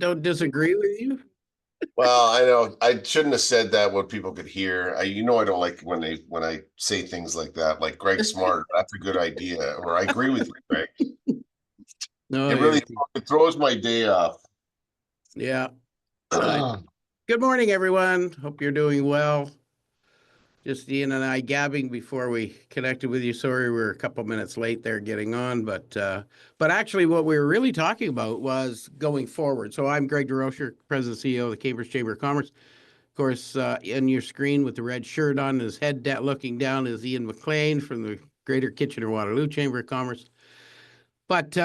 don't disagree with you. Well, I know I shouldn't have said that what people could hear. I don't like when I say things like that, like Greg Smart. That's a good idea, or I agree with you, Greg. No, It really it throws my day off. yeah. Good morning, everyone. Hope you're doing well. Just Ian and I gabbing before we connected with you. Sorry, we're a couple minutes late there getting on, but actually, what we were really talking about was going forward. So I'm Greg DeRocher, President and CEO of the Cambridge Chamber of Commerce. Of course, in your screen with the red shirt on, his head looking down is Ian McLean from the Greater Kitchener-Waterloo Chamber of Commerce. But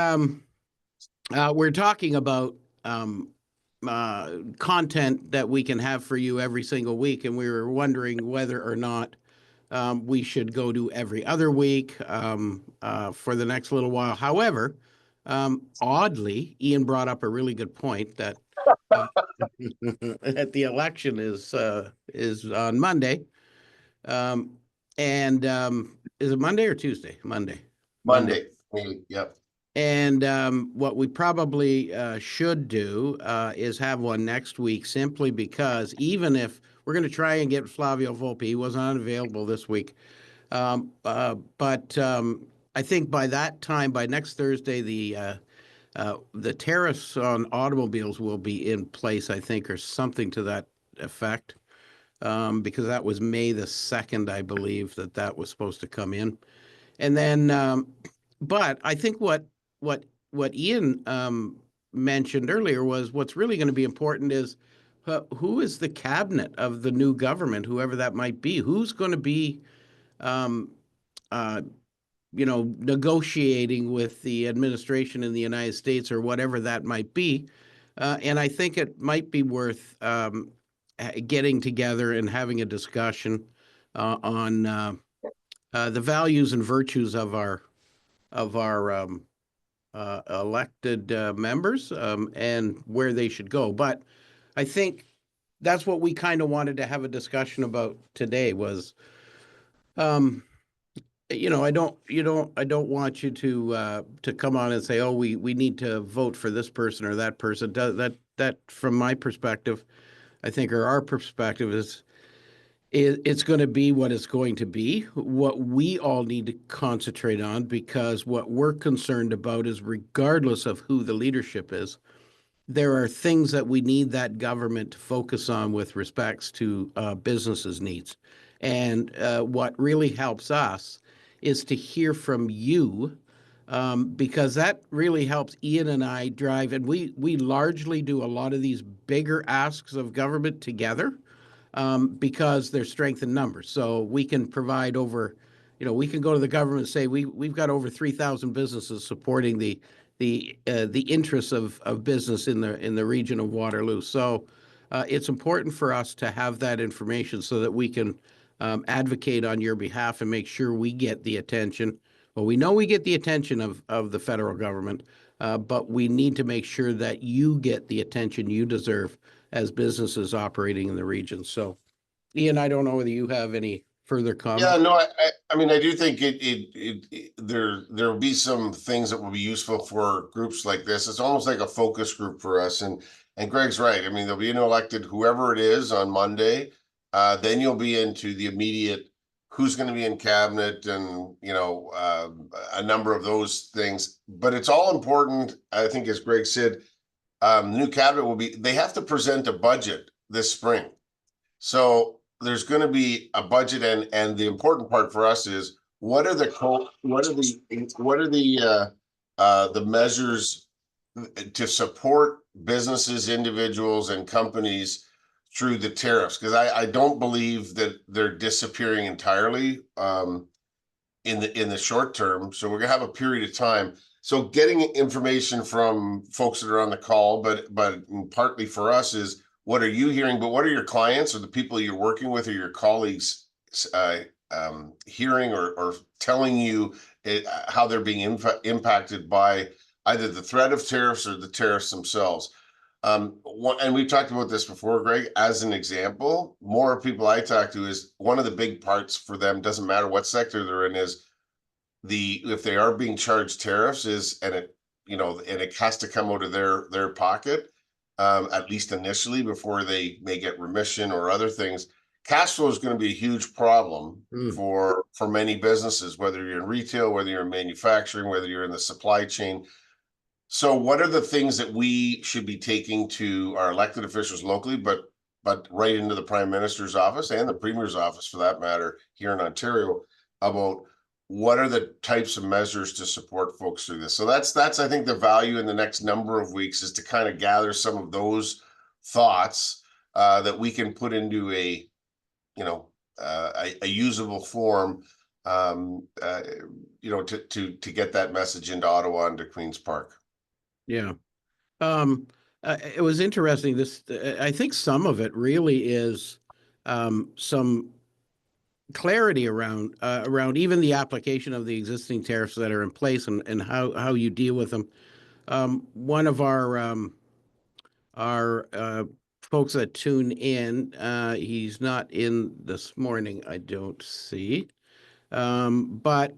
we're talking about content that we can have for you every single week, and we were wondering whether or not we should go to every other week for the next little while. However, oddly, Ian brought up a really good point that that the election is on Monday, um, and is it Monday or Tuesday? Monday. Monday. Monday. Yep. And what we probably should do is have one next week, simply because even if we're going to try and get Flavio Volpe, he was not available this week. But I think by that time, by next Thursday, the tariffs on automobiles will be in place, I think, or something to that effect, because that was May the 2nd, I believe, that was supposed to come in. And then, but I think what Ian mentioned earlier was what's really going to be important is who is the cabinet of the new government, whoever that might be, who's going to be, um, uh, negotiating with the administration in the United States or whatever that might be. And I think it might be worth getting together and having a discussion on the values and virtues of our elected members and where they should go. But I think that's what we kind of wanted to have a discussion about today was, um, I don't want you to come on and say, oh, we need to vote for this person or that person. That from my perspective, I think, or our perspective is it's going to be what it's going to be. What we all need to concentrate on, because what we're concerned about is, regardless of who the leadership is, there are things that we need that government to focus on with respects to businesses' needs. And what really helps us is to hear from you, because that really helps Ian and I drive. And we largely do a lot of these bigger asks of government together, because there's strength in numbers. So we can provide over, we can go to the government and say we've got over 3,000 businesses supporting the interests of business in the region of Waterloo. So it's important for us to have that information so that we can advocate on your behalf and make sure we get the attention. Well, we know we get the attention of the federal government, but we need to make sure that you get the attention you deserve as businesses operating in the region. So, Ian, I don't know whether you have any further Yeah, comment. no, I mean, I do think there will be some things that will be useful for groups like this. It's almost like a focus group for us, and Greg's right. I mean, there'll be an elected whoever it is on Monday. Then you'll be into the immediate who's going to be in cabinet, and a number of those things. But it's all important, I think, as Greg said. New cabinet will be. They have to present a budget this spring. So there's going to be a budget, and the important part for us is what are the measures to support businesses, individuals, and companies through the tariffs? Because I don't believe that they're disappearing entirely in the short term. So we're gonna have a period of time. So getting information from folks that are on the call, but partly for us is what are you hearing, but what are your clients or the people you're working with or your colleagues hearing or telling you how they're being impacted by either the threat of tariffs or the tariffs themselves. And we've talked about this before, Greg, as an example. More people I talk to is one of the big parts for them, doesn't matter what sector they're in, is if they are being charged tariffs, and it has to come out of their pocket. at least initially, before they may get remission or other things. Cash flow is going to be a huge problem Mm. for many businesses, whether you're in retail, whether you're in manufacturing, whether you're in the supply chain. So what are the things that we should be taking to our elected officials locally, but right into the Prime Minister's office and the Premier's office for that matter here in Ontario, about what are the types of measures to support folks through this? So that's I think the value in the next number of weeks is to kind of gather some of those thoughts that we can put into a a usable form, to get that message into Ottawa and to Queen's Park. Yeah. It was interesting. I think some of it really is some clarity around even the application of the existing tariffs that are in place and how you deal with them. One of our folks that tune in, he's not in this morning, I don't see. But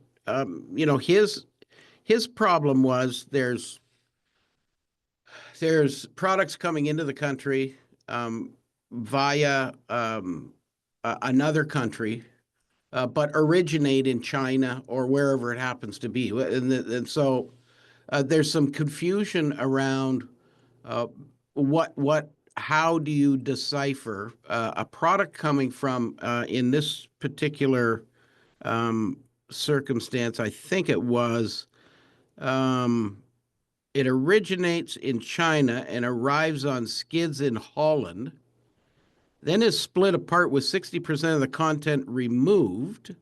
his problem was there's products coming into the country via another country, but originate in China or wherever it happens to be. And so there's some confusion around how do you decipher a product coming from, in this particular circumstance, I think it was, it originates in China and arrives on skids in Holland, then is split apart with 60% of the content removed.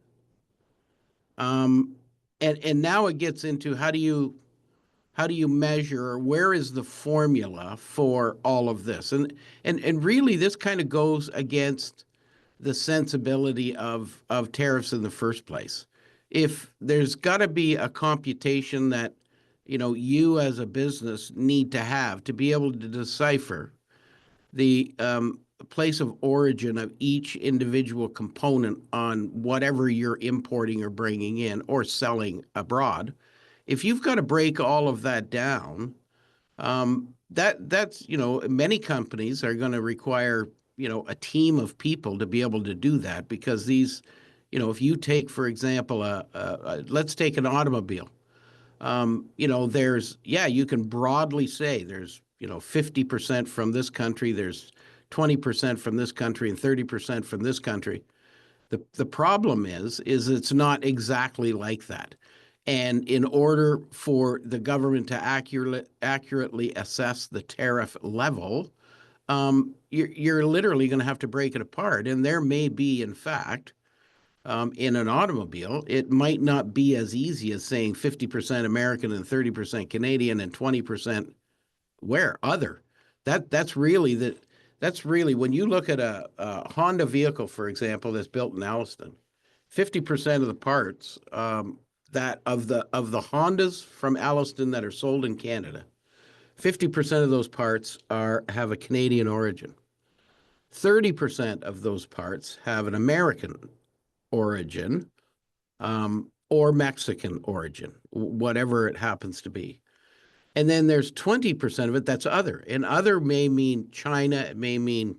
And now it gets into how do you measure, or where is the formula for all of this? And really this kind of goes against the sensibility of tariffs in the first place. If there's got to be a computation that you as a business need to have to be able to decipher the place of origin of each individual component on whatever you're importing or bringing in or selling abroad, if you've got to break all of that down, that's many companies are going to require a team of people to be able to do that, because these, if you take, for example, let's take an automobile. You can broadly say there's 50% from this country, there's 20% from this country, and 30% from this country. The problem is it's not exactly like that. And in order for the government to accurately assess the tariff level, you're literally going to have to break it apart. And there may be, in fact, in an automobile, it might not be as easy as saying 50% American and 30% Canadian and 20% other. That's really when you look at a Honda vehicle, for example, that's built in Alliston, 50% of the parts that of the Hondas from Alliston that are sold in Canada, 50% of those parts have a Canadian origin. 30% of those parts have an American origin, or Mexican origin, whatever it happens to be. And then there's 20% of it that's other. And other may mean China, it may mean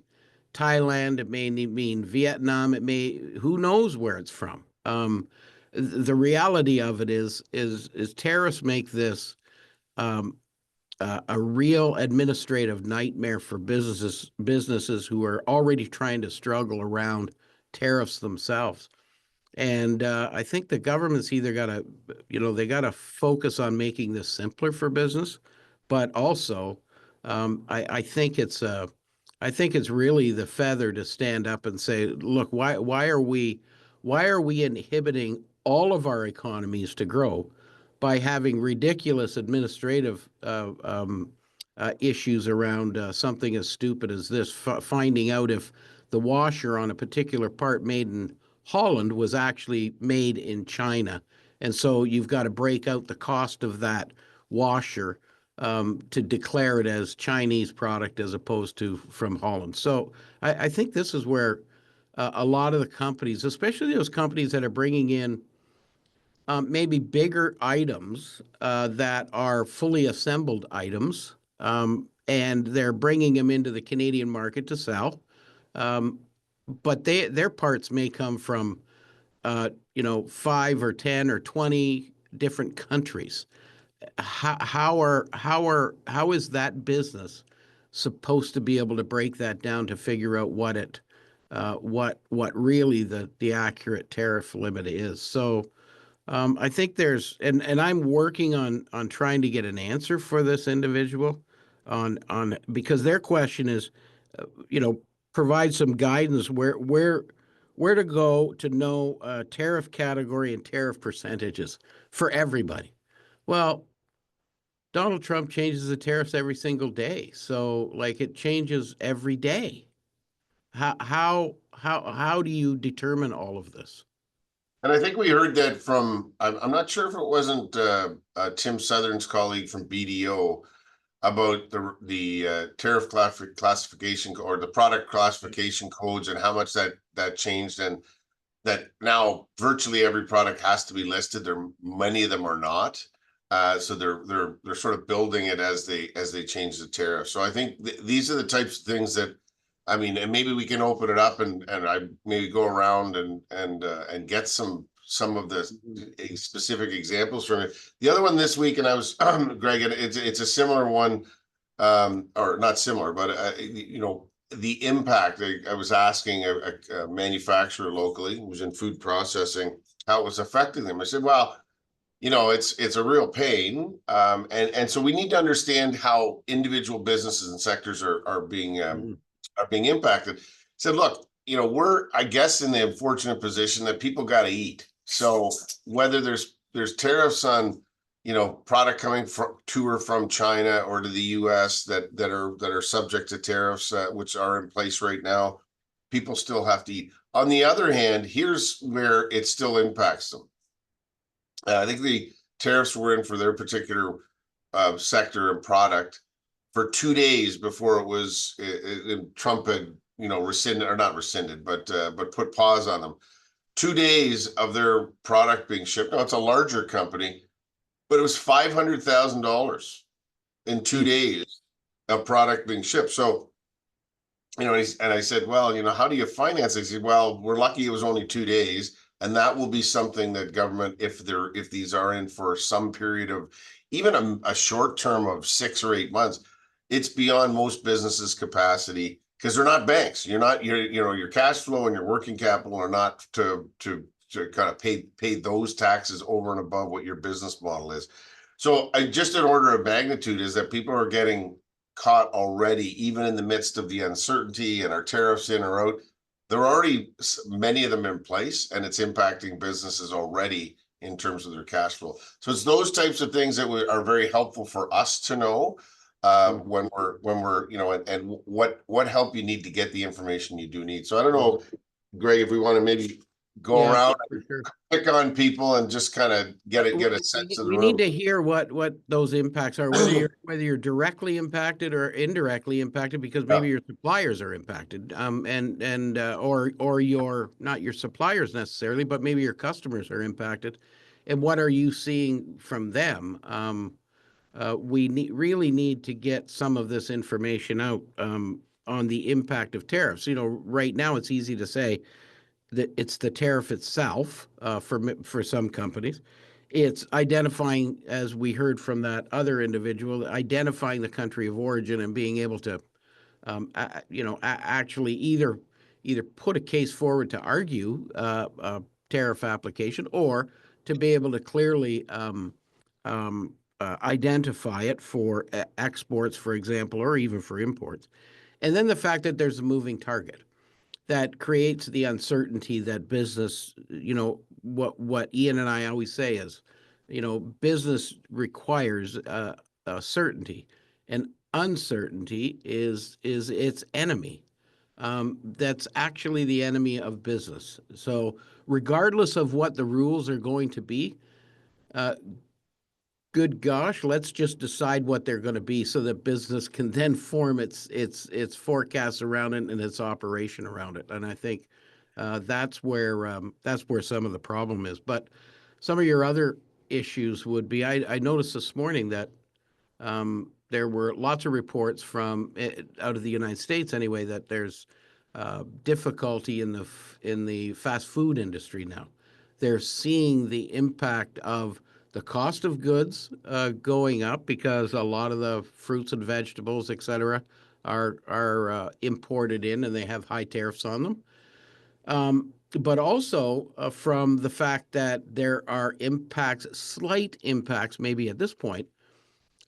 Thailand, it may mean Vietnam, who knows where it's from. The reality of it is tariffs make this a real administrative nightmare for businesses who are already trying to struggle around tariffs themselves. And I think the government's either got to, they got to focus on making this simpler for business, but also I think it's really the feather to stand up and say, look, why are we inhibiting all of our economies to grow by having ridiculous administrative issues around something as stupid as this, finding out if the washer on a particular part made in Holland was actually made in China. And so you've got to break out the cost of that washer to declare it as Chinese product as opposed to from Holland. So I think this is where a lot of the companies, especially those companies that are bringing in maybe bigger items that are fully assembled items, and they're bringing them into the Canadian market to sell. But their parts may come from, 5 or 10 or 20 different countries. How is that business supposed to be able to break that down to figure out what really the accurate tariff limit is? So I think and I'm working on trying to get an answer for this individual because their question is, you know, provide some guidance where to go to know tariff category and tariff percentages for everybody. Well, Donald Trump changes the tariffs every single day, so like it changes every day. How do you determine all of this? And I think we heard that from, I'm not sure if it wasn't Tim Southern's colleague from BDO about the tariff classification or the product classification codes and how much that changed, and that now virtually every product has to be listed. Many of them are not. So they're sort of building it as they change the tariff. So I think these are the types of things that, I mean, and maybe we can open it up and I maybe go around and get some of the specific examples from it. The other one this week, and I was Greg, and it's a similar one, or not similar, but the impact. I was asking a manufacturer locally who was in food processing how it was affecting them. I said, well, it's a real pain, and so we need to understand how individual businesses and sectors are being impacted. Said, look, we're, I guess, in the unfortunate position that people got to eat. So whether there's tariffs on, product coming to or from China or to the U.S. that are subject to tariffs, which are in place right now, people still have to eat. On the other hand, here's where it still impacts them. I think the tariffs were in for their particular sector and product for 2 days before it was Trump had rescinded, or not rescinded, but put pause on them. 2 days of their product being shipped. Now it's a larger company, but it was $500,000 in 2 days of product being shipped. So, and I said, well, how do you finance it? He said, well, we're lucky it was only 2 days. And that will be something that government, if these are in for some period of even a short term of 6 or 8 months, it's beyond most businesses' capacity, because they're not banks. Your cash flow and your working capital are not to kind of pay those taxes over and above what your business model is. So just an order of magnitude is that people are getting caught already, even in the midst of the uncertainty and our tariffs in or out. There are already many of them in place, and it's impacting businesses already in terms of their cash flow. So it's those types of things that are very helpful for us to know when we're and what help you need to get the information you do need. So I don't know, Greg, if we want to maybe go around and pick on people and just kind of get a sense of the room. We need to hear what those impacts are, whether you're directly impacted or indirectly impacted, because maybe your suppliers are impacted, or your, not your suppliers necessarily, but maybe your customers are impacted, and what are you seeing from them? We really need to get some of this information out on the impact of tariffs. Right now it's easy to say that it's the tariff itself for some companies. It's identifying, as we heard from that other individual, identifying the country of origin and being able to, actually either put a case forward to argue a tariff application, or to be able to clearly identify it for exports, for example, or even for imports. And then the fact that there's a moving target that creates the uncertainty that business, what Ian and I always say is, business requires certainty, and uncertainty is its enemy. That's actually the enemy of business. So regardless of what the rules are going to be, good gosh, let's just decide what they're going to be so that business can then form its forecasts around it and its operation around it. And I think that's where some of the problem is. But some of your other issues would be, I noticed this morning that there were lots of reports from out of the United States anyway that there's difficulty in the fast food industry now. They're seeing the impact of the cost of goods going up because a lot of the fruits and vegetables, et cetera, are imported in and they have high tariffs on them. But also from the fact that there are impacts, slight impacts, maybe at this point,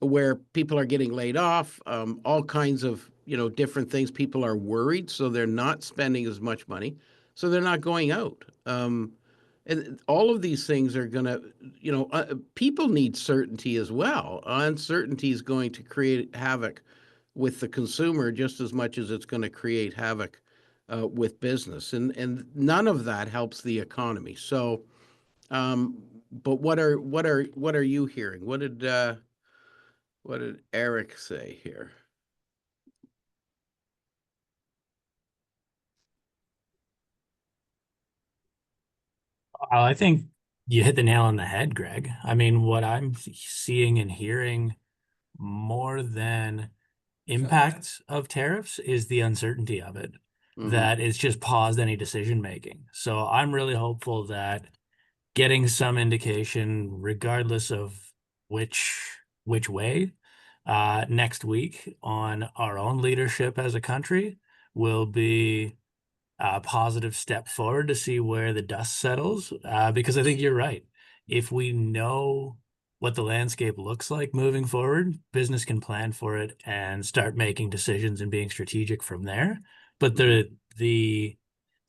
where people are getting laid off, all kinds of different things. People are worried, so they're not spending as much money, so they're not going out. And all of these things are going to, people need certainty as well. Uncertainty is going to create havoc with the consumer just as much as it's going to create havoc with business, and none of that helps the economy. So, but what are you hearing? What did Eric say here? I think you hit the nail on the head, Greg. I mean, what I'm seeing and hearing more than impact of tariffs is the uncertainty of it, that it's just paused any decision making. So I'm really hopeful that getting some indication, regardless of which way, next week on our own leadership as a country will be a positive step forward to see where the dust settles. Because I think you're right. If we know what the landscape looks like moving forward, business can plan for it and start making decisions and being strategic from there. But the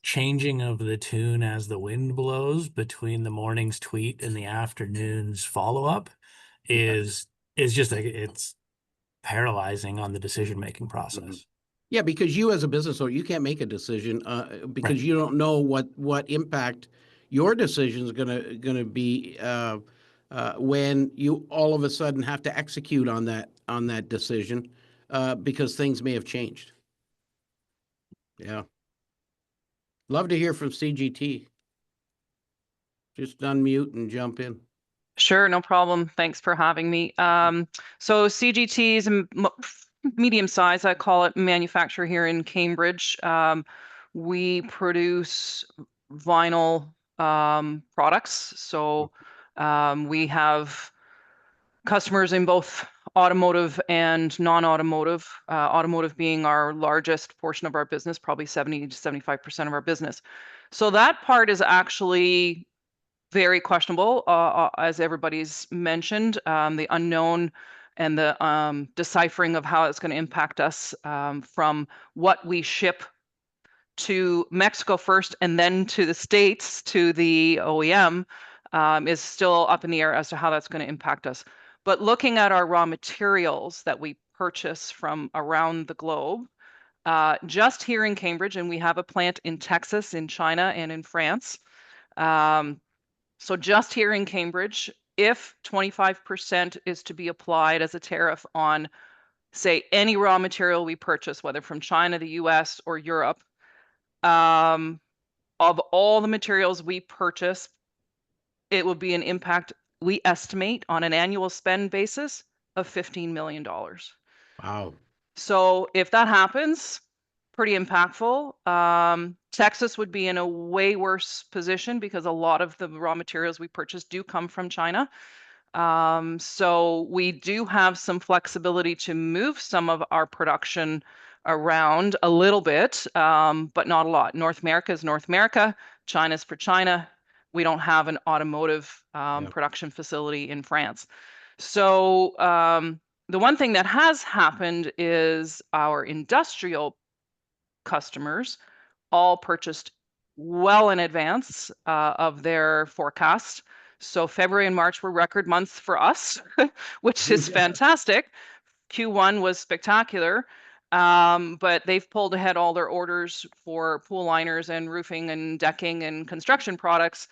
changing of the tune as the wind blows between the morning's tweet and the afternoon's follow-up is just like, it's paralyzing on the decision-making process. Yeah, because you as a business owner, you can't make a decision because Right. you don't know what impact your decision is gonna be when you all of a sudden have to execute on that decision because things may have changed. Yeah. Love to hear from CGT. Just unmute and jump in. Sure, no problem. Thanks for having me. So CGT is a medium size, I call it, manufacturer here in Cambridge. We produce vinyl products. So we have customers in both automotive and non-automotive, automotive being our largest portion of our business, probably 70 to 75% of our business. So that part is actually very questionable, as everybody's mentioned, the unknown and the deciphering of how it's going to impact us from what we ship to Mexico first and then to the States, to the OEM, is still up in the air as to how that's going to impact us. But looking at our raw materials that we purchase from around the globe, just here in Cambridge, and we have a plant in Texas, in China, and in France. So just here in Cambridge, if 25% is to be applied as a tariff on, say, any raw material we purchase, whether from China, the US, or Europe, of all the materials we purchase, it will be an impact, we estimate, on an annual spend basis of $15 million. Wow. So if that happens, pretty impactful. Texas would be in a way worse position because a lot of the raw materials we purchase do come from China. So we do have some flexibility to move some of our production around a little bit, but not a lot. North America is North America. China's for China. We don't have an automotive production facility in France. So the one thing that has happened is our industrial customers all purchased well in advance of their forecast. So February and March were record months for us, which is fantastic. Q1 was spectacular, but they've pulled ahead all their orders for pool liners and roofing and decking and construction products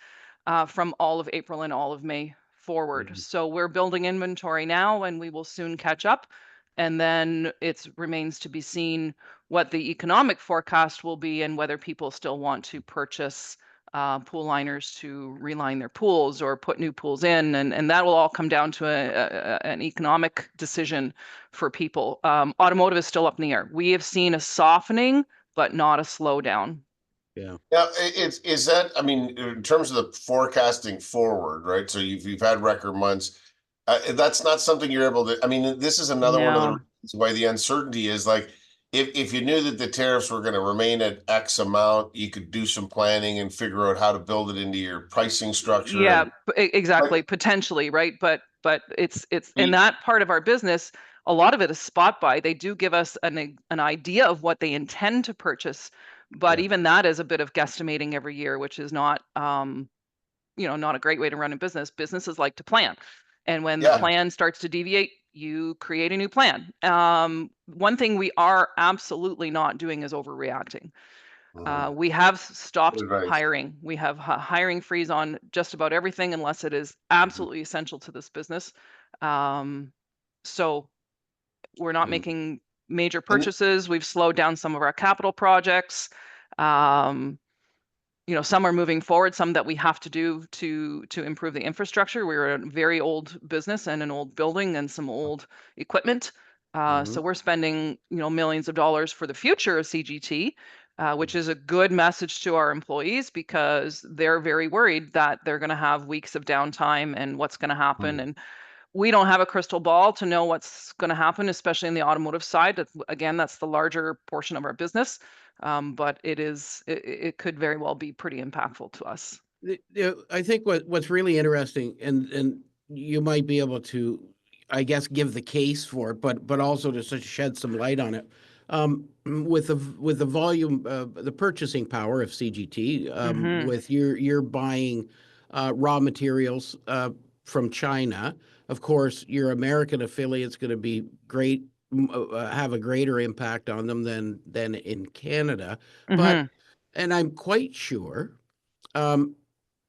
from all of April and all of May forward. So we're building inventory now, and we will soon catch up. And then it remains to be seen what the economic forecast will be and whether people still want to purchase pool liners to reline their pools or put new pools in, and that will all come down to an economic decision for people. Automotive is still up in the air. We have seen a softening, but not a slowdown. Yeah. Now, is that, I mean, in terms of the forecasting forward, right? So you've had record months. That's not something you're able to, I mean, this is another one of the No. reasons why the uncertainty is like, if you knew that the tariffs were going to remain at X amount, you could do some planning and figure out how to build it into your pricing structure. Yeah, and- exactly, potentially, right? But it's in We- that part of our business, a lot of it is spot buy. They do give us an idea of what they intend to purchase, but Yeah. even that is a bit of guesstimating every year, which is not not a great way to run a business. Businesses like to plan. And when the Yeah. plan starts to deviate, you create a new plan. One thing we are absolutely not doing is overreacting. Mhm. We have stopped Good advice. hiring. We have hiring freeze on just about everything unless it is absolutely essential to this business. So we're not Mhm. making major purchases. We've slowed down some of our capital projects. Some are moving forward, some that we have to do to improve the infrastructure. We're a very old business and an old building and some old equipment. So we're spending, millions of dollars for the future of CGT, which is a good message to our employees because they're very worried that they're going to have weeks of downtime and what's going to happen. And we don't have a crystal ball to know what's going to happen, especially in the automotive side. Again, that's the larger portion of our business. But it could very well be pretty impactful to us. I think what's really interesting, and you might be able to, I guess, give the case for it, but also to sort of shed some light on it. With the volume, the purchasing power of CGT, Mhm. with you're buying raw materials from China. Of course, your American affiliate's going to be great, have a greater impact on them than in Canada. But Mhm. and I'm quite sure, um,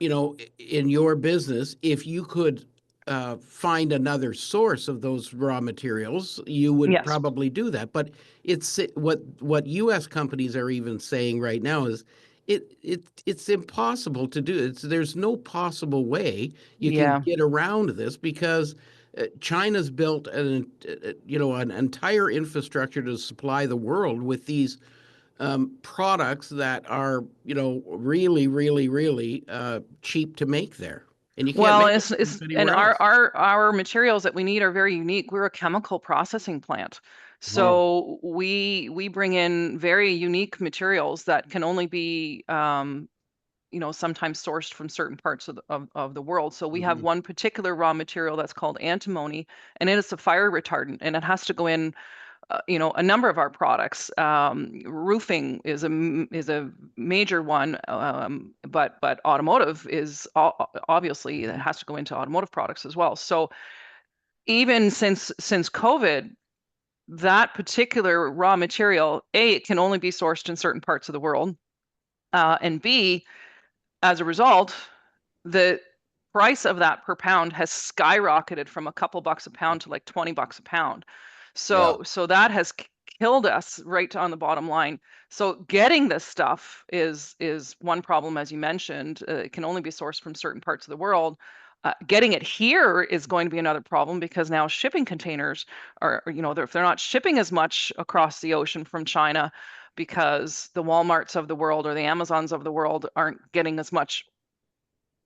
in your business, if you could find another source of those raw materials, you would Yes. probably do that. But it's what U.S. companies are even saying right now is it's impossible to do. There's no possible way you can Yeah. get around this because China's built an entire infrastructure to supply the world with these products that are, really, really, really cheap to make there. And you can't Well, make it's it and anywhere else. our materials that we need are very unique. We're a chemical processing plant. So we bring in very unique materials that can only be sometimes sourced from certain parts of the world. So we have Mhm. one particular raw material that's called antimony, and it is a fire retardant, and it has to go in a number of our products. Roofing is a major one, but automotive is obviously it has to go into automotive products as well. So even since COVID, that particular raw material, A, it can only be sourced in certain parts of the world, and B, as a result, the price of that per pound has skyrocketed from a couple bucks a pound to like 20 bucks a pound. Yeah. So that has killed us right on the bottom line. So getting this stuff is one problem, as you mentioned. It can only be sourced from certain parts of the world. Getting it here is going to be another problem because now shipping containers are, if they're not shipping as much across the ocean from China because the Walmarts of the world or the Amazons of the world aren't getting as much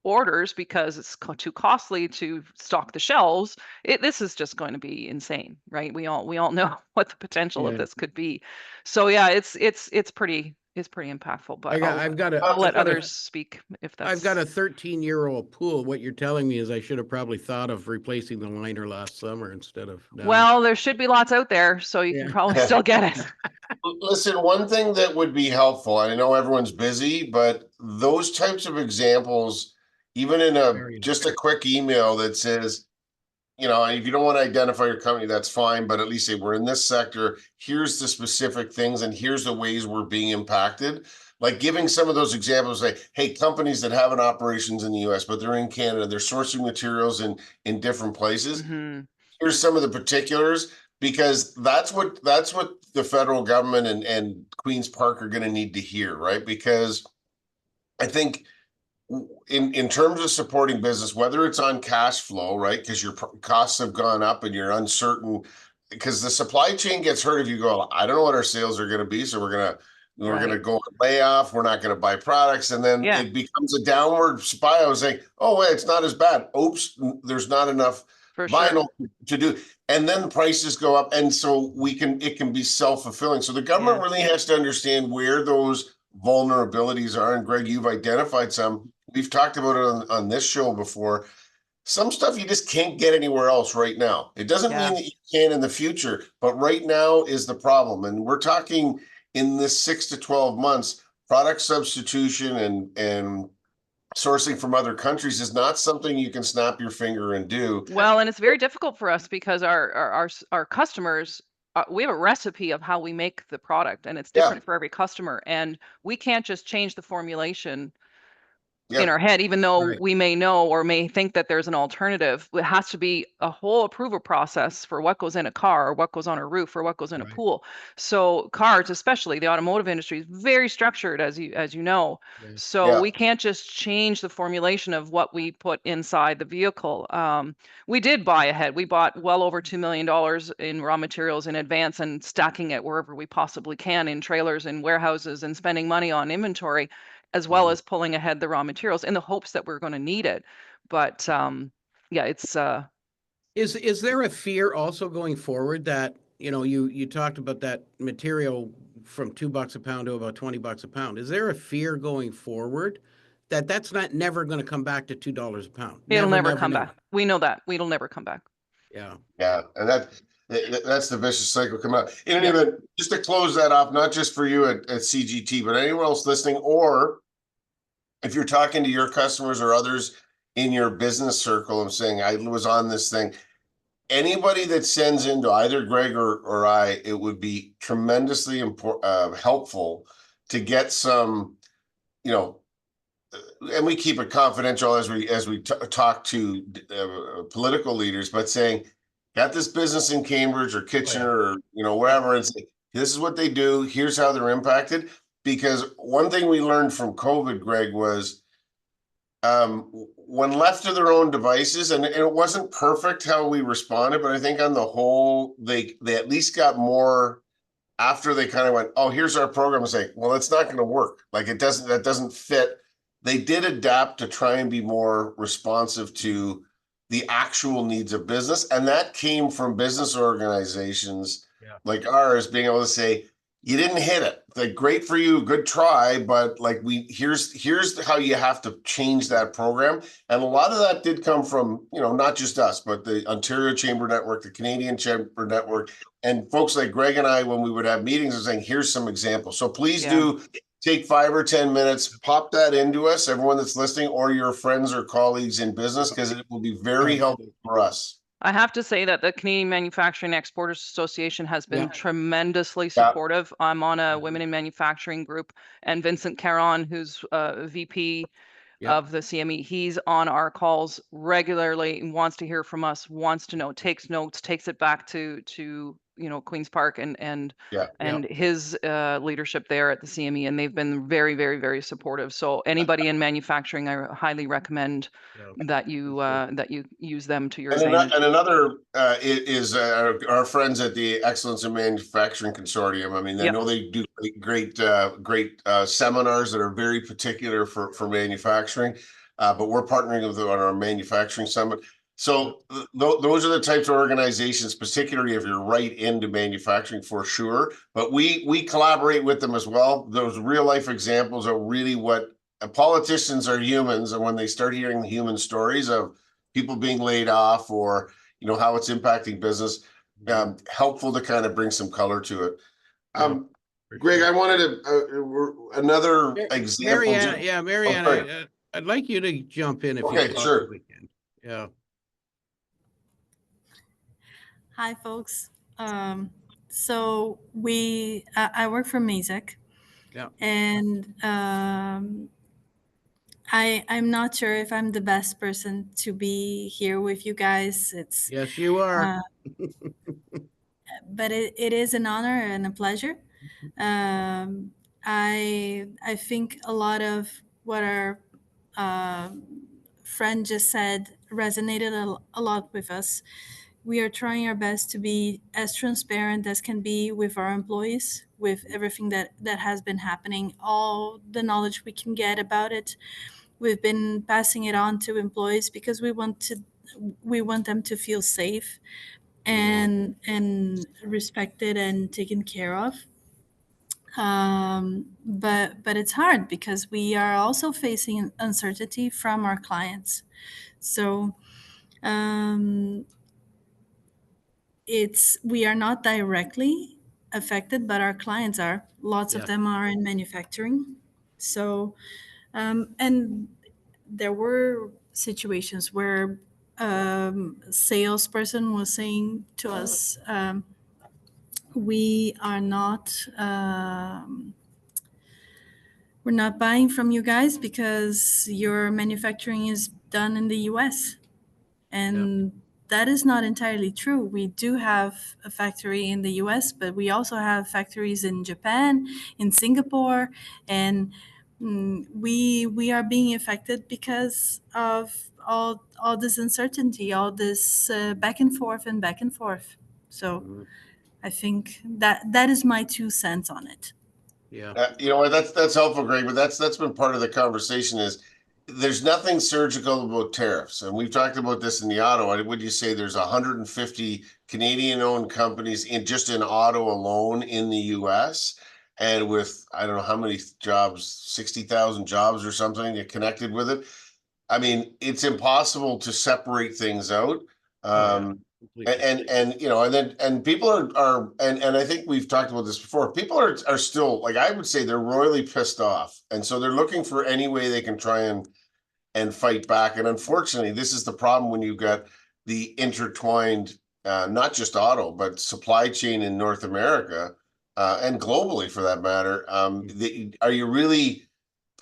orders because it's too costly to stock the shelves. This is just going to be insane, right? We all know what the potential of Yeah. this could be. So yeah, it's pretty impactful. But I've got I'll let a others speak if that's. I've got a 13-year-old pool. What you're telling me is I should have probably thought of replacing the liner last summer instead of now. Well, there should be lots out there, so you can Yeah. probably still get it. Listen, one thing that would be helpful, I know everyone's busy, but those types of examples, even in Very just a quick email that says, if you don't want to identify your company, that's fine, but at least say we're in this sector. Here's the specific things, and here's the ways we're being impacted. Like giving some of those examples, like, hey, companies that have an operations in the US, but they're in Canada, they're sourcing materials in different places. Mhm. Here's some of the particulars, because that's what the federal government and Queen's Park are going to need to hear, right? Because I think in terms of supporting business, whether it's on cash flow, right? Because your costs have gone up and you're uncertain, because the supply chain gets hurt if you go, I don't know what our sales are going to be, so we're gonna Right. go on layoff. We're not going to buy products, and then Yeah. it becomes a downward spiral. Saying, oh wait, it's not as bad. Oops, there's not enough For sure. vinyl to do, and then the prices go up, and so it can be self-fulfilling. So the government Yeah. really has to understand where those vulnerabilities are. And Greg, you've identified some. We've talked about it on this show before. Some stuff you just can't get anywhere else right now. It doesn't Yeah. mean that you can in the future, but right now is the problem. And we're talking in this 6 to 12 months, product substitution and sourcing from other countries is not something you can snap your finger and do. Well, and it's very difficult for us because our customers, we have a recipe of how we make the product, and it's Yeah. different for every customer, and we can't just change the formulation in Yeah. our head, even though Right. we may know or may think that there's an alternative. It has to be a whole approval process for what goes in a car or what goes on a roof or what goes in a Right. pool. So cars, especially the automotive industry, is very structured, as you know. Yeah. So Yeah. we can't just change the formulation of what we put inside the vehicle. We did buy ahead. We bought well over $2 million in raw materials in advance and stacking it wherever we possibly can in trailers and warehouses and spending money on inventory, as well Mhm. as pulling ahead the raw materials in the hopes that we're going to need it. But yeah, it's Is there a fear also going forward that, you talked about that material from $2 a pound to about $20 a pound. Is there a fear going forward that that's not never going to come back to $2 a pound? it'll Never, never never, come never. back. We know that. It'll never come back. Yeah. Yeah. And that's the vicious cycle coming out. In any Yeah. event, just to close that off, not just for you at CGT, but anyone else listening, or if you're talking to your customers or others in your business circle and saying, I was on this thing, anybody that sends into either Greg or I, it would be tremendously helpful to get some, and we keep it confidential as we talk to political leaders, but saying, got this business in Cambridge or Kitchener or wherever, and say, this is what they do. Here's how they're impacted. Because one thing we learned from COVID, Greg, was when left to their own devices, and it wasn't perfect how we responded, but I think on the whole, they at least got more after they kind of went, oh, here's our program, and say, well, it's not going to work. Like that doesn't fit. They did adapt to try and be more responsive to the actual needs of business. And that came from business organizations like ours being able to say, you didn't hit it. Like, great for you, good try, but like here's how you have to change that program. And a lot of that did come from, not just us, but the Ontario Chamber Network, the Canadian Chamber Network, and folks like Greg and I, when we would have meetings, are saying, here's some examples. So please do take 5 or 10 minutes, pop that into us, everyone that's listening, or your friends or colleagues in business, because it will be very helpful for us. I have to say that the Canadian Manufacturing Exporters Association has been Yeah. tremendously Yeah. supportive. I'm on a women in manufacturing group, and Vincent Caron, who's VP Yep. of the CME, he's on our calls regularly and wants to hear from us, wants to know, takes notes, takes it back to Queen's Park and Yeah. his leadership there at the CME, and they've been very, very, very supportive. So anybody in manufacturing, I highly recommend Yeah. that you use them to your And advantage. another is our friends at the Excellence in Manufacturing Consortium. I mean, I know they do great seminars that are very particular for manufacturing, but we're partnering with them on our manufacturing summit. So those are the types of organizations, particularly if you're right into manufacturing, for sure. But we collaborate with them as well. Those real life examples are really what politicians are humans, and when they start hearing the human stories of people being laid off or how it's impacting business, helpful to kind of bring some color to it. Greg, I wanted to another example. Marianne, I'd like you to jump in if you possibly can. Yeah. Hi, folks. So I work for Mazak. Yeah. And I'm not sure if I'm the best person to be here with you guys. Yes, you are. But it is an honor and a pleasure. I think a lot of what our friend just said resonated a lot with us. We are trying our best to be as transparent as can be with our employees, with everything that has been happening, all the knowledge we can get about it. We've been passing it on to employees because we want them to feel safe and respected and taken care of. But it's hard because we are also facing uncertainty from our clients. So we are not directly affected, but our clients are. Lots of Yeah. them are in manufacturing. So and there were situations where salesperson was saying to us, we are not we're not buying from you guys because your manufacturing is done in the US. And that is not entirely true. We do have a factory in the US, but we also have factories in Japan, in Singapore, and we are being affected because of all this uncertainty, all this back and forth and back and forth. So Mhm. I think that is my 2 cents on it. Yeah. You know what, that's helpful, Greg, but that's been part of the conversation is there's nothing surgical about tariffs. And we've talked about this in the auto. Would you say there's 150 Canadian owned companies in auto alone in the US? And with, I don't know how many jobs, 60,000 jobs or something connected with it. I mean, it's impossible to separate things out. Completely. And you know, and people are and I think we've talked about this before. People are still, like, I would say they're royally pissed off, and so they're looking for any way they can try and fight back. And unfortunately, this is the problem when you've got the intertwined, not just auto, but supply chain in North America, and globally for that matter. Are you really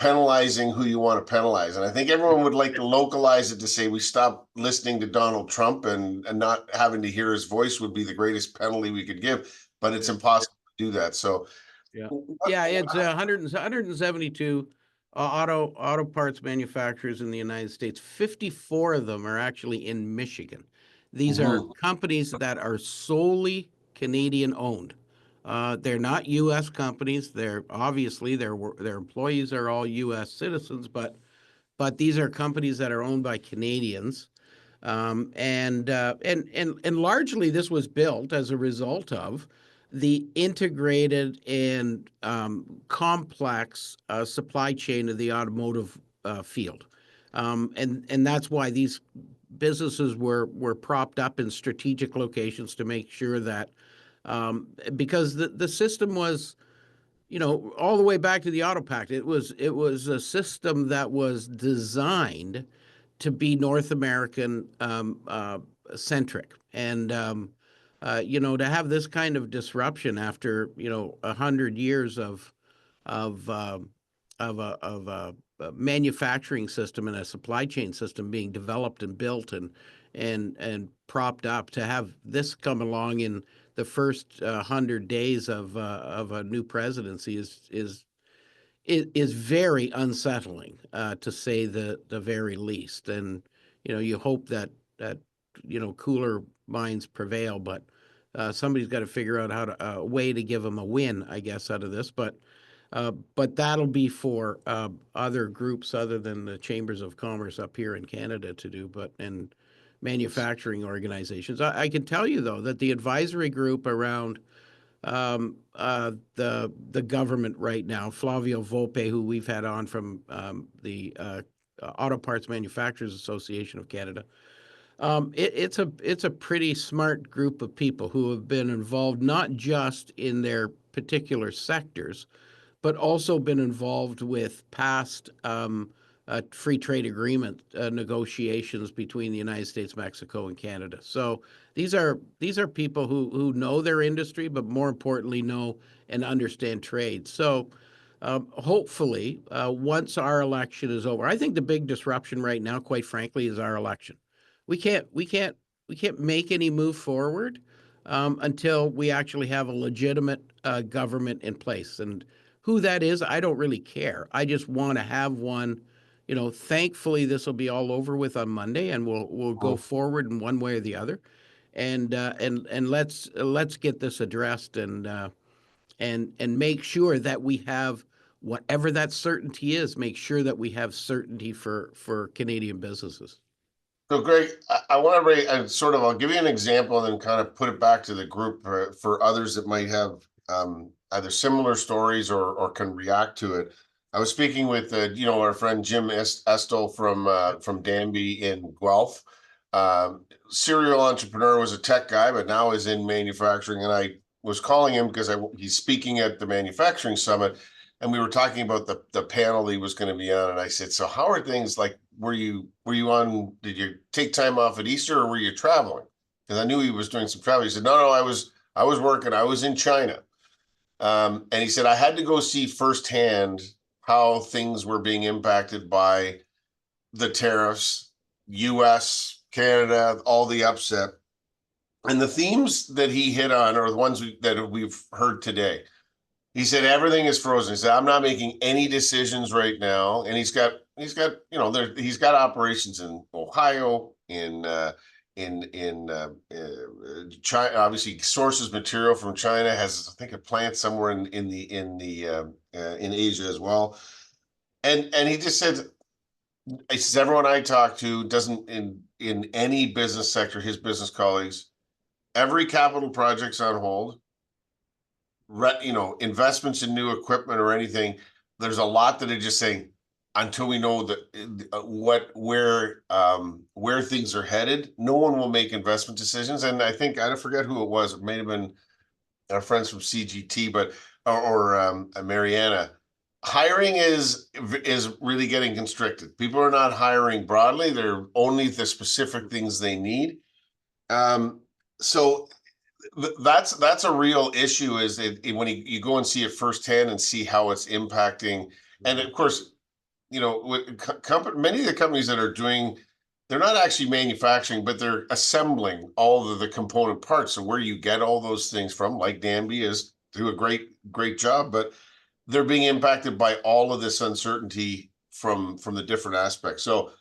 penalizing who you want to penalize? And I think everyone would like to localize it to say we stop listening to Donald Trump and not having to hear his voice would be the greatest penalty we could give, but it's impossible to do that. So Yeah. Yeah, it's 172 auto parts manufacturers in the United States. 54 of them are actually in Michigan. These are companies that are solely Canadian owned. They're not U.S. companies. They're obviously their employees are all U.S. citizens, but these are companies that are owned by Canadians. And largely this was built as a result of the integrated and complex supply chain of the automotive field. And that's why these businesses were propped up in strategic locations to make sure that because the system was, you know, all the way back to the Auto Pact, it was a system that was designed to be North American centric. And you know, to have this kind of disruption after, you know, 100 years of a manufacturing system and a supply chain system being developed and built and propped up, to have this come along in the first 100 days of a new presidency is very unsettling, to say the very least. And you know, you hope that you know, cooler minds prevail, but somebody's got to figure out how to a way to give them a win, I guess, out of this. But that'll be for other groups other than the chambers of commerce up here in Canada to do, and manufacturing organizations. I can tell you though that the advisory group around the government right now, Flavio Volpe, who we've had on from the Auto Parts Manufacturers Association of Canada. It's a pretty smart group of people who have been involved not just in their particular sectors, but also been involved with past free trade agreement negotiations between the United States, Mexico, and Canada. So these are people who know their industry, but more importantly, know and understand trade. So hopefully, once our election is over, I think the big disruption right now, quite frankly, is our election. We can't make any move forward until we actually have a legitimate government in place. And who that is, I don't really care. I just want to have one you know, thankfully this will be all over with on Monday, and we'll go forward in one way or the other, and let's get this addressed and make sure that we have whatever that certainty is. Make sure that we have certainty for Canadian businesses. So Greg, I want to I'll give you an example and then kind of put it back to the group for others that might have either similar stories or can react to it. I was speaking with our friend Jim Estel from Danby in Guelph. Serial entrepreneur, was a tech guy, but now is in manufacturing. And I was calling him because he's speaking at the manufacturing summit, and we were talking about the panel he was going to be on. And I said, so how are things like? Were you on? Did you take time off at Easter, or were you traveling? Because I knew he was doing some travel. He said, no, I was working. I was in China. And he said, I had to go see firsthand how things were being impacted by the tariffs, US, Canada, all the upset. And the themes that he hit on are the ones that we've heard today. He said, everything is frozen. He said, I'm not making any decisions right now. And he's got operations in Ohio, in China. Obviously, sources material from China, has, I think, a plant somewhere in Asia as well. And he just said, everyone I talk to doesn't in any business sector, his business colleagues, every capital project's on hold. Investments in new equipment or anything, there's a lot that are just saying, until we know that where things are headed, no one will make investment decisions. And I think, I forget who it was. It may have been our friends from CGT, but or Mariana. Hiring is really getting constricted. People are not hiring broadly; they're only the specific things they need. So that's a real issue. Is when you go and see it firsthand and see how it's impacting, and of course, many of the companies that are doing, they're not actually manufacturing, but they're assembling all of the component parts. So where you get all those things from, like Danby, is do a great job, but they're being impacted by all of this uncertainty from the different aspects. So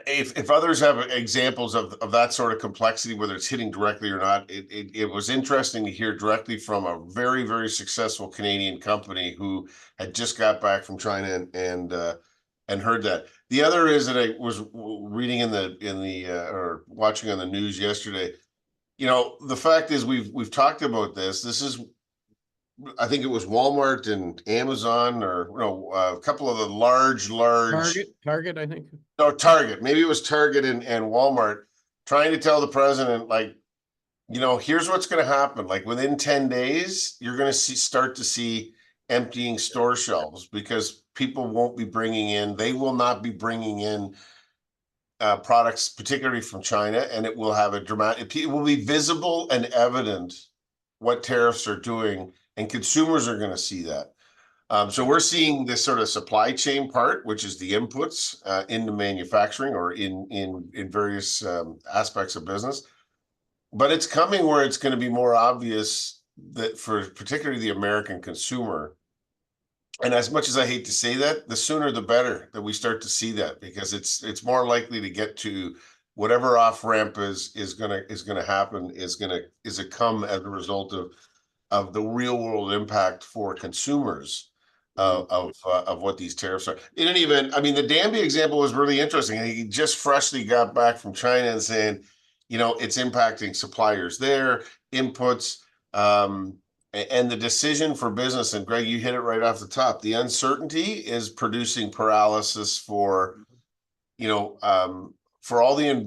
if others have examples of that sort of complexity, whether it's hitting directly or not, it was interesting to hear directly from a very, very successful Canadian company who had just got back from China and heard that. The other is that I was reading or watching on the news yesterday. The fact is we've talked about this. This is, I think it was Walmart and Amazon, or a couple of the large Target, I think. No, Target. Maybe it was Target and Walmart trying to tell the president, here's what's going to happen. Like within 10 days, you're going to start to see emptying store shelves, because people won't be they will not be bringing in products, particularly from China, and it will have it will be visible and evident what tariffs are doing, and consumers are going to see that. So we're seeing this sort of supply chain part, which is the inputs into manufacturing or in various aspects of business. But it's coming where it's going to be more obvious that for particularly the American consumer, and as much as I hate to say that, the sooner the better that we start to see that, because it's more likely to get to whatever off ramp is going to happen is going to come as a result of the real world impact for consumers of what these tariffs are. In any event, I mean, the Danby example was really interesting. He just freshly got back from China and saying, it's impacting suppliers there, inputs, and the decision for business. And Greg, you hit it right off the top. The uncertainty is producing paralysis for all the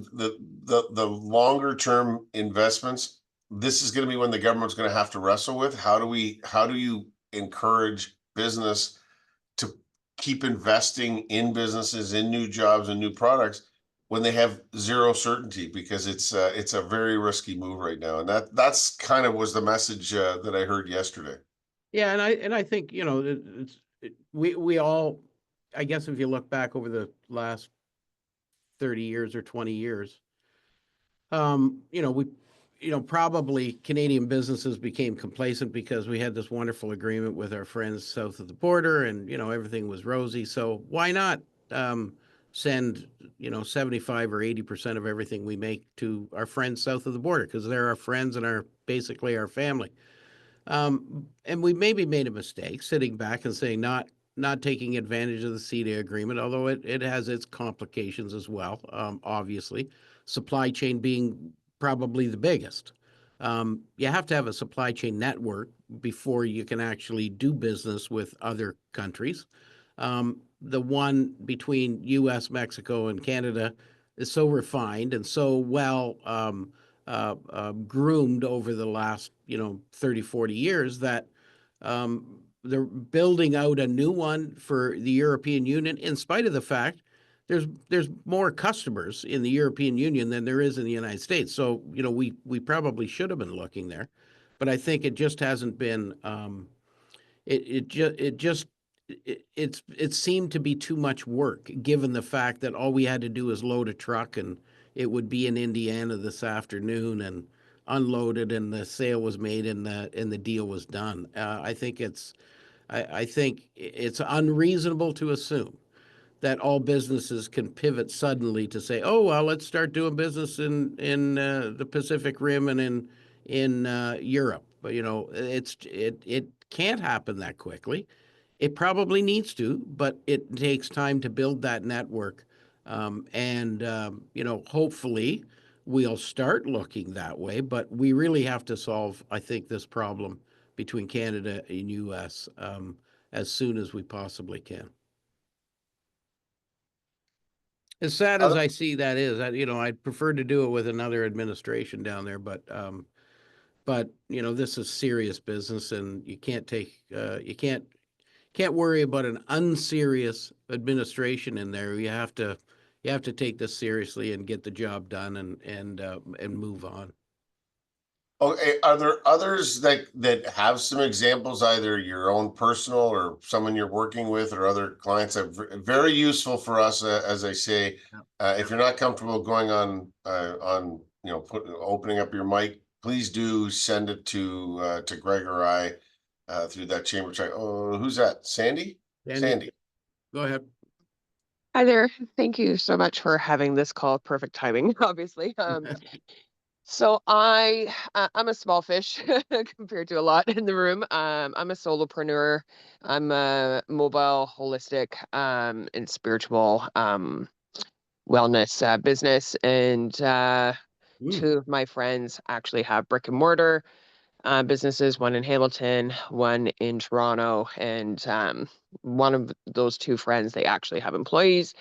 longer term investments. This is going to be when the government's going to have to wrestle with how do you encourage business to keep investing in businesses, in new jobs and new products when they have zero certainty, because it's a very risky move right now. And that's kind of was the message that I heard yesterday. Yeah, and I think we all, I guess if you look back over the last 30 years or 20 years, probably Canadian businesses became complacent because we had this wonderful agreement with our friends south of the border, and everything was rosy. So why not send, 75 or 80% of everything we make to our friends south of the border because they're our friends and basically our family. And we maybe made a mistake sitting back and saying not taking advantage of the CETA agreement, although it has its complications as well, obviously. Supply chain being probably the biggest. You have to have a supply chain network before you can actually do business with other countries. The one between US, Mexico, and Canada is so refined and so well groomed over the last 30, 40 years that they're building out a new one for the European Union in spite of the fact there's more customers in the European Union than there is in the United States. So we probably should have been looking there, but I think it just hasn't been. It seemed to be too much work given the fact that all we had to do is load a truck and it would be in Indiana this afternoon and unloaded and the sale was made and the deal was done. I think it's unreasonable to assume that all businesses can pivot suddenly to say, oh, well, let's start doing business in the Pacific Rim and in Europe. But it can't happen that quickly. It probably needs to, but it takes time to build that network. Hopefully we'll start looking that way, but we really have to solve, I think, this problem between Canada and US as soon as we possibly can. As sad as I see that is, I'd prefer to do it with another administration down there, but this is serious business, and you can't worry about an unserious administration in there. You have to take this seriously and get the job done and move on. Okay, are there others that have some examples, either your own personal or someone you're working with or other clients that are very useful for us, as I say. If you're not comfortable going on opening up your mic, please do send it to Greg or I through that chamber chat. Oh, who's that? Sandy? Sandy. Go ahead. Hi there. Thank you so much for having this call. Perfect timing, obviously. So I'm a small fish compared to a lot in the room. I'm a solopreneur. I'm a mobile, holistic, and spiritual wellness business. And two of my friends actually have brick and mortar businesses, one in Hamilton, one in Toronto. And one of those two friends, they actually have employees.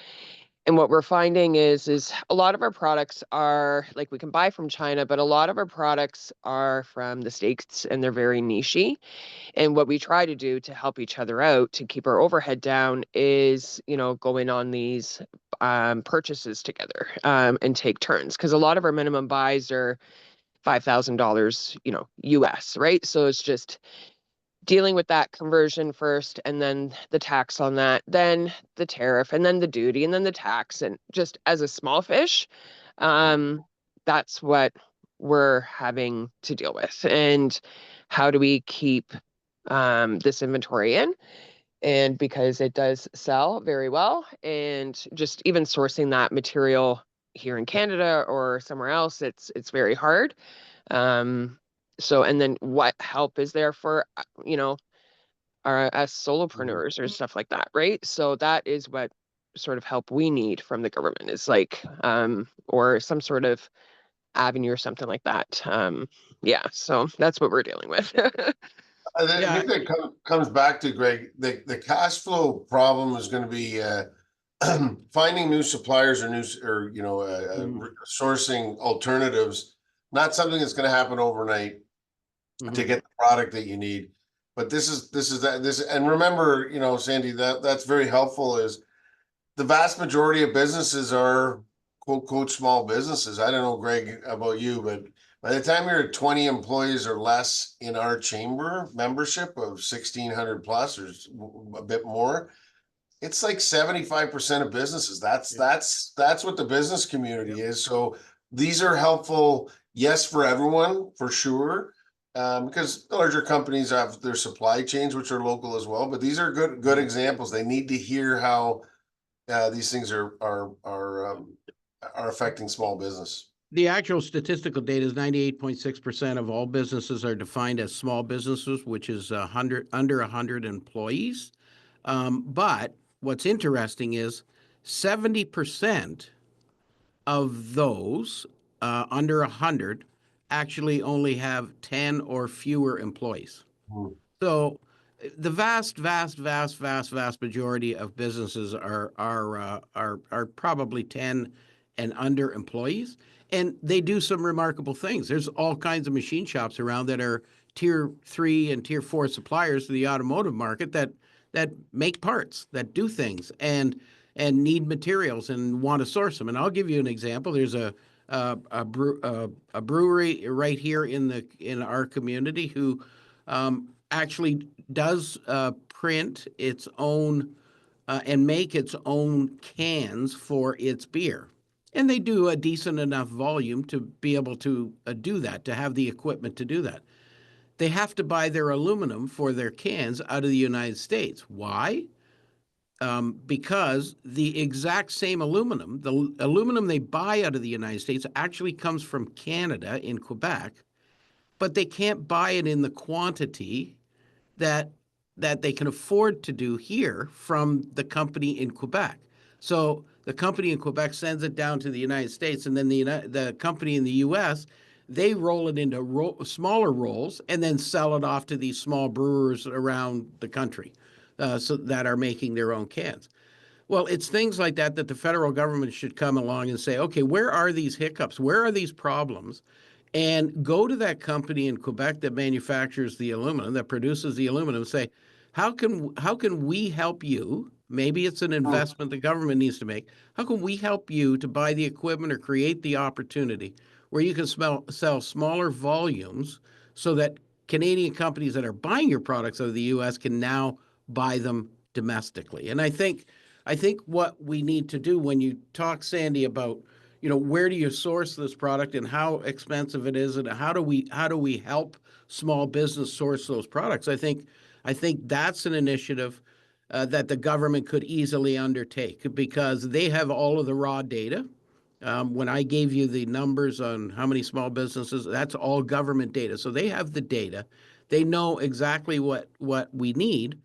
And what we're finding is a lot of our products are like we can buy from China, but a lot of our products are from the States and they're very niche-y. And what we try to do to help each other out to keep our overhead down is, going on these purchases together and take turns. Because a lot of our minimum buys are $5,000, US, right? So it's just dealing with that conversion first, and then the tax on that, then the tariff, and then the duty, and then the tax. And just as a small fish, that's what we're having to deal with. And how do we keep this inventory in? And because it does sell very well, and just even sourcing that material here in Canada or somewhere else, it's very hard. So, and then what help is there for, as solopreneurs or stuff like that, right? So that is what sort of help we need from the government is like, or some sort of avenue or something like that. Yeah, so that's what we're dealing with. I think that comes back to, Greg, the cash flow problem is going to be finding new suppliers or sourcing alternatives. Not something that's going to happen overnight to get the product that you need. But this is and remember, Sandy, that's very helpful. Is the vast majority of businesses are quote small businesses. I don't know, Greg, about you, but by the time you're at 20 employees or less in our chamber membership of 1,600 plus or a bit more, it's like 75% of businesses. That's what the business community is. So these are helpful, yes, for everyone, for sure. Because larger companies have their supply chains, which are local as well. But these are good examples. They need to hear how these things are affecting small business. The actual statistical data is 98.6% of all businesses are defined as small businesses, which is under 100 employees. But what's interesting is 70% of those under 100 actually only have 10 or fewer employees. So the vast majority of businesses are probably 10 and under employees, and they do some remarkable things. There's all kinds of machine shops around that are tier 3 and tier 4 suppliers to the automotive market that make parts, that do things, and need materials and want to source them. And I'll give you an example. There's a brewery right here in our community who actually does print its own and make its own cans for its beer. And they do a decent enough volume to be able to do that, to have the equipment to do that. They have to buy their aluminum for their cans out of the United States. Why? Because the exact same aluminum, the aluminum they buy out of the United States actually comes from Canada in Quebec, but they can't buy it in the quantity that they can afford to do here from the company in Quebec. So the company in Quebec sends it down to the United States, and then the company in the U.S., they roll it into smaller rolls and then sell it off to these small brewers around the country, so that are making their own cans. Well, it's things like that that the federal government should come along and say, okay, where are these hiccups? Where are these problems? And go to that company in Quebec that manufactures the aluminum, that produces the aluminum, and say, how can we help you? Maybe it's an investment the government needs to make. How can we help you to buy the equipment or create the opportunity where you can sell smaller volumes so that Canadian companies that are buying your products out of the U.S. can now buy them domestically? And I think what we need to do when you talk, Sandy, about, where do you source this product and how expensive it is, and how do we help small business source those products? I think that's an initiative that the government could easily undertake, because they have all of the raw data. When I gave you the numbers on how many small businesses, that's all government data. So they have the data. They know exactly what we need.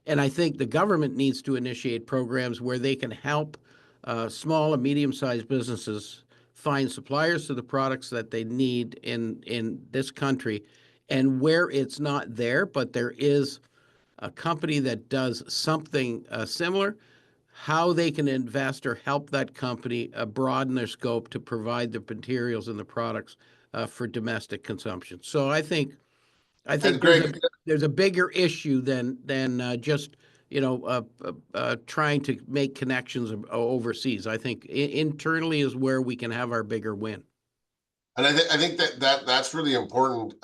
And I think the government needs to initiate programs where they can help small and medium-sized businesses find suppliers to the products that they need in this country. And where it's not there, but there is a company that does something similar, how they can invest or help that company broaden their scope to provide the materials and the products for domestic consumption. So I think Greg, there's a bigger issue than just trying to make connections overseas. I think internally is where we can have our bigger win. And I think that's really important.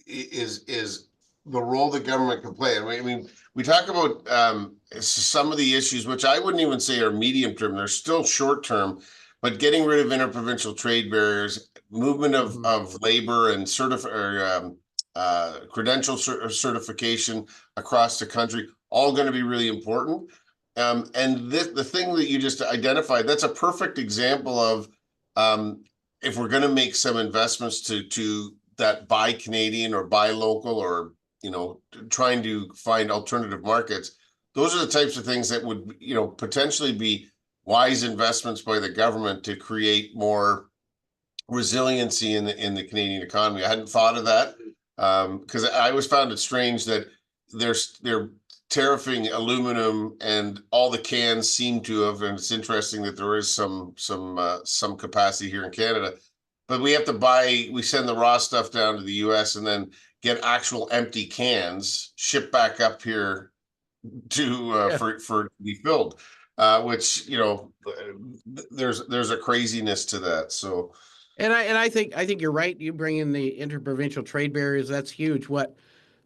Is the role the government can play. I mean, we talk about some of the issues, which I wouldn't even say are medium term. They're still short term, but getting rid of interprovincial trade barriers, movement of labor, and credential certification across the country, all going to be really important. And the thing that you just identified, that's a perfect example of if we're going to make some investments to that buy Canadian or buy local, or trying to find alternative markets. Those are the types of things that would potentially be wise investments by the government to create more resiliency in the Canadian economy. I hadn't thought of that, because I always found it strange that they're tariffing aluminum, and all the cans seem to have. And it's interesting that there is some capacity here in Canada, but we have to we send the raw stuff down to the U.S. and then get actual empty cans shipped back up here to for be filled, which there's a craziness to that. So, and I think you're right. You bring in the interprovincial trade barriers. That's huge. What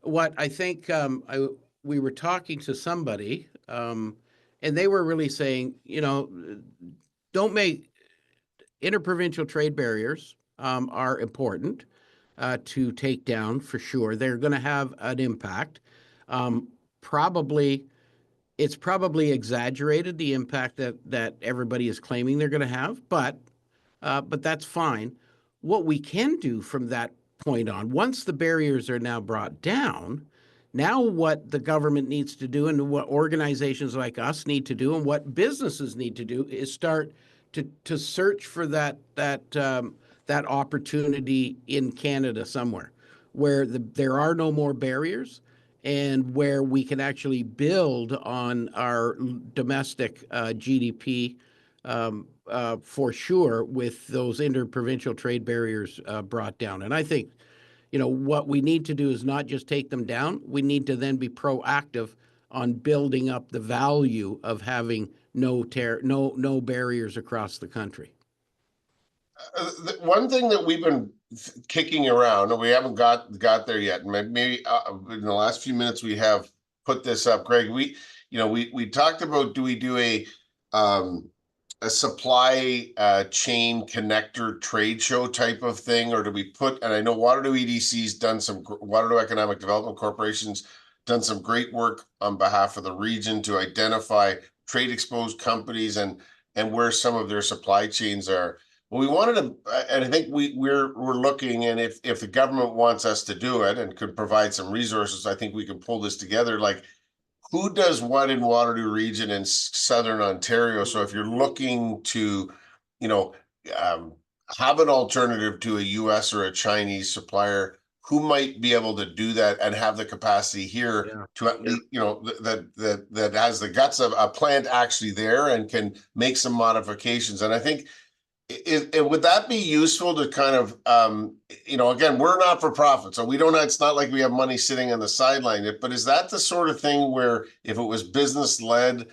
I think we were talking to somebody, and they were really saying, don't make interprovincial trade barriers are important to take down for sure. They're going to have an impact. Probably it's probably exaggerated the impact that everybody is claiming they're going to have, but that's fine. What we can do from that point on, once the barriers are now brought down, now what the government needs to do and what organizations like us need to do and what businesses need to do is start to search for that opportunity in Canada somewhere where there are no more barriers and where we can actually build on our domestic GDP for sure with those interprovincial trade barriers brought down. And I think, what we need to do is not just take them down. We need to then be proactive on building up the value of having no barriers across the country. One thing that we've been kicking around, and we haven't got there yet, and maybe in the last few minutes we have put this up, Greg. We talked about, do we do a supply chain connector trade show type of thing, or do we put? And I know Waterloo EDC's done some, Waterloo Economic Development Corporation's done some great work on behalf of the region to identify trade exposed companies and where some of their supply chains are. Well, we wanted to, and I think we're looking, and if the government wants us to do it and could provide some resources, I think we can pull this together. Like, who does what in Waterloo Region and Southern Ontario? So if you're looking to, have an alternative to a US or a Chinese supplier, who might be able to do that and have the capacity here to, that has the guts of a plant actually there and can make some modifications. And I think, would that be useful to kind of, again, we're not for profit, so we don't, it's not like we have money sitting on the sideline, but is that the sort of thing where if it was business led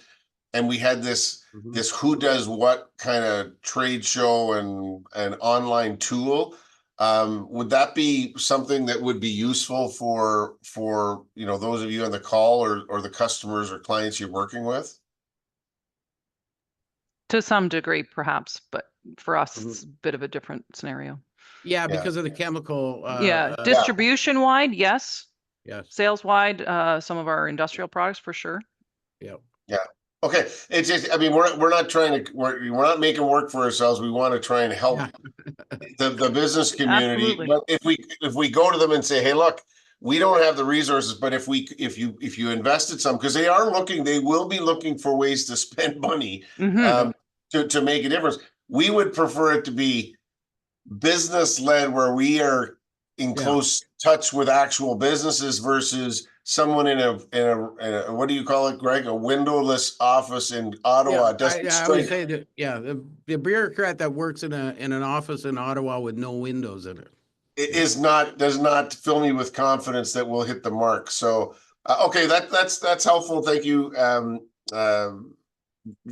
and we had this who does what kind of trade show and online tool, would that be something that would be useful for those of you on the call or the customers or clients you're working with? To some degree, perhaps, but for us, it's a bit of a different scenario. Yeah, because of the chemical. Distribution wide, yes. Yes. Sales wide, some of our industrial products for sure. Yep. Yeah. Okay. It's just, I mean, we're not trying to, we're not making work for ourselves. We want to try and help the business community. Absolutely. But if we go to them and say, hey, look, we don't have the resources, but if you invested some, because they will be looking for ways to spend money to make a difference. We would prefer it to be business led, where we are in close touch with actual businesses versus someone in a what do you call it, Greg? A windowless office in Ottawa. I would say that, the bureaucrat that works in an office in Ottawa with no windows in it. It does not fill me with confidence that we'll hit the mark. So, okay, that's helpful. Thank you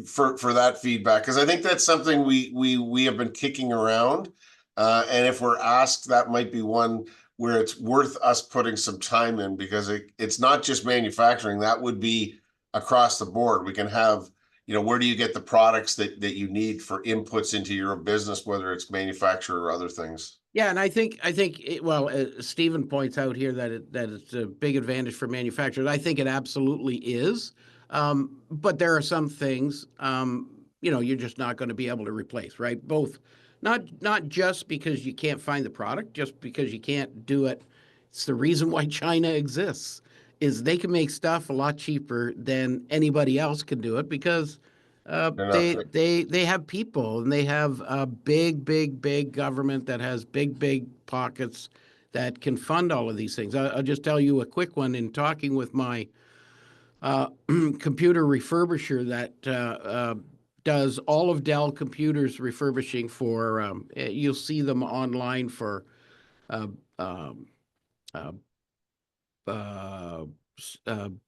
for that feedback, because I think that's something we have been kicking around, and if we're asked, that might be one where it's worth us putting some time in, because it's not just manufacturing. That would be across the board. We can have, where do you get the products that you need for inputs into your business, whether it's manufacture or other things. Yeah, and I think Stephen points out here that it's a big advantage for manufacturers. I think it absolutely is, but there are some things you're just not going to be able to replace, right? Both, not just because you can't find the product, just because you can't do it. It's the reason why China exists, is they can make stuff a lot cheaper than anybody else can do it, because they have people, and they have a big government that has big pockets that can fund all of these things. I'll just tell you a quick one. In talking with my computer refurbisher that does all of Dell Computers refurbishing for, you'll see them online for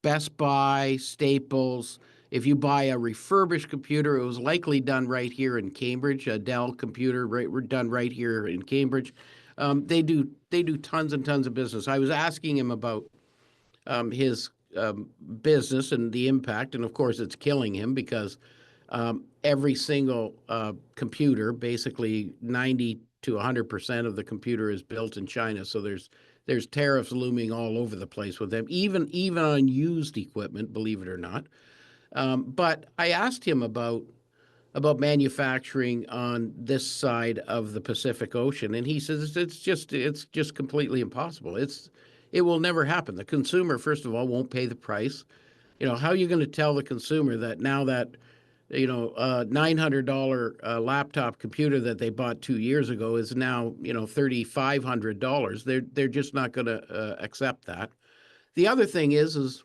Best Buy, Staples. If you buy a refurbished computer, it was likely done right here in Cambridge, a Dell computer done right here in Cambridge. They do tons and tons of business. I was asking him about his business and the impact, and of course it's killing him, because every single computer, basically 90 to 100% of the computer, is built in China. So there's tariffs looming all over the place with them, even on used equipment, believe it or not. But I asked him about manufacturing on this side of the Pacific Ocean, and he says it's just completely impossible. It will never happen. The consumer, first of all, won't pay the price. You know, how are you going to tell the consumer that now that, you know, $900 laptop computer that they bought 2 years ago is now, you know, $3,500? They're just not going to accept that. The other thing is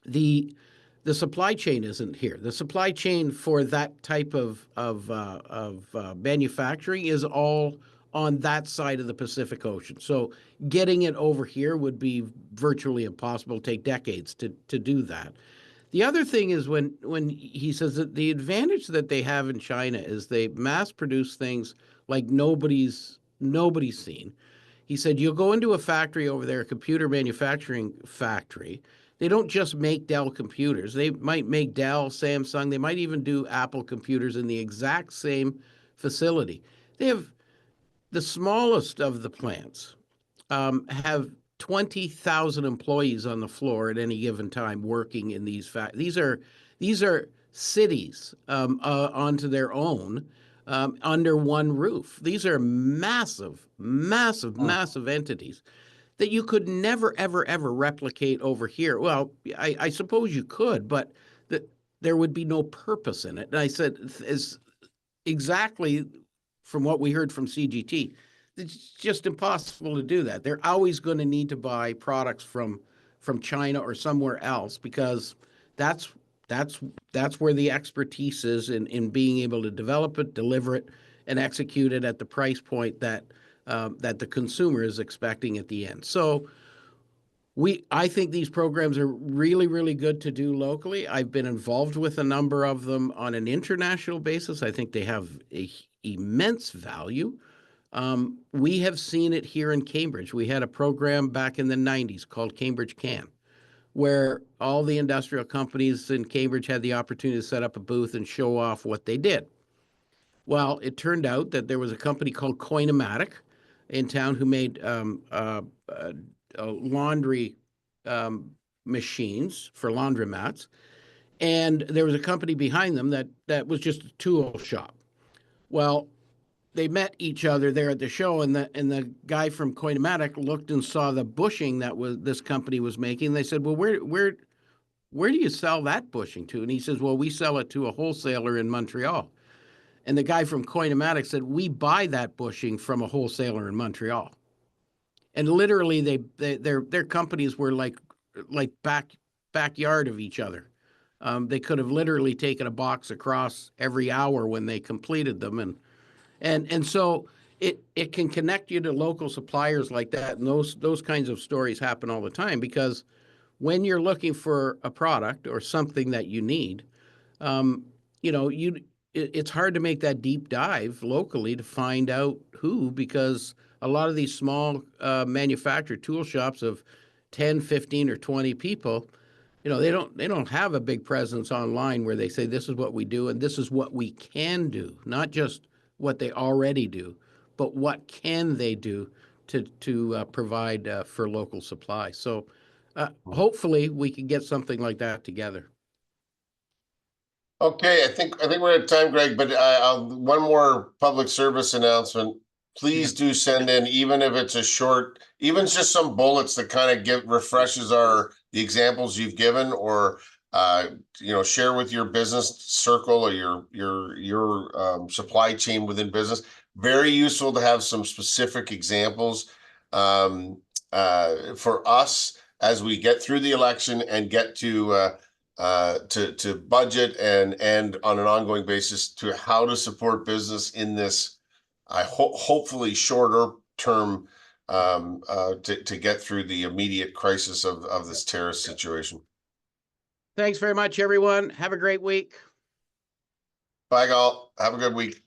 the supply chain isn't here. The supply chain for that type of manufacturing is all on that side of the Pacific Ocean. So getting it over here would be virtually impossible. Take decades to do that. The other thing is when he says that the advantage that they have in China is they mass produce things like nobody's seen. He said, you'll go into a factory over there, a computer manufacturing factory. They don't just make Dell computers. They might make Dell, Samsung. They might even do Apple computers in the exact same facility. They have the smallest of the plants have 20,000 employees on the floor at any given time working in these these are cities onto their own under one roof. These are massive entities that you could never, ever replicate over here. Well, I suppose you could, but there would be no purpose in it. And I said, is exactly from what we heard from CGT, it's just impossible to do that. They're always going to need to buy products from China or somewhere else, because that's where the expertise is in being able to develop it, deliver it, and execute it at the price point that the consumer is expecting at the end. So I think these programs are really, really good to do locally. I've been involved with a number of them on an international basis. I think they have immense value. We have seen it here in Cambridge. We had a program back in the 90s called Cambridge Can, where all the industrial companies in Cambridge had the opportunity to set up a booth and show off what they did. Well, it turned out that there was a company called Coinomatic in town who made laundry machines for laundromats, and there was a company behind them that was just a tool shop. Well, they met each other there at the show, and the guy from Coinomatic looked and saw the bushing that this company was making. They said, well, where do you sell that bushing to? And he says, well, we sell it to a wholesaler in Montreal. And the guy from Coinomatic said, we buy that bushing from a wholesaler in Montreal. And literally, their companies were like backyard of each other. They could have literally taken a box across every hour when they completed them, and so it can connect you to local suppliers like that. And those kinds of stories happen all the time, because when you're looking for a product or something that you need, it's hard to make that deep dive locally to find out who, because a lot of these small manufacturer tool shops of 10, 15, or 20 people, they don't have a big presence online where they say this is what we do and this is what we can do, not just what they already do, but what can they do to provide for local supply. So hopefully we can get something like that together. Okay, I think we're at time, Greg, but one more public service announcement. Please do send in, even if it's a short, even just some bullets that kind of refreshes the examples you've given, or share with your business circle or your supply chain within business. Very useful to have some specific examples for us as we get through the election and get to budget and on an ongoing basis to how to support business in this hopefully shorter term to get through the immediate crisis of this terrorist situation. Thanks very much, everyone. Have a great week. Bye, all. Have a good week.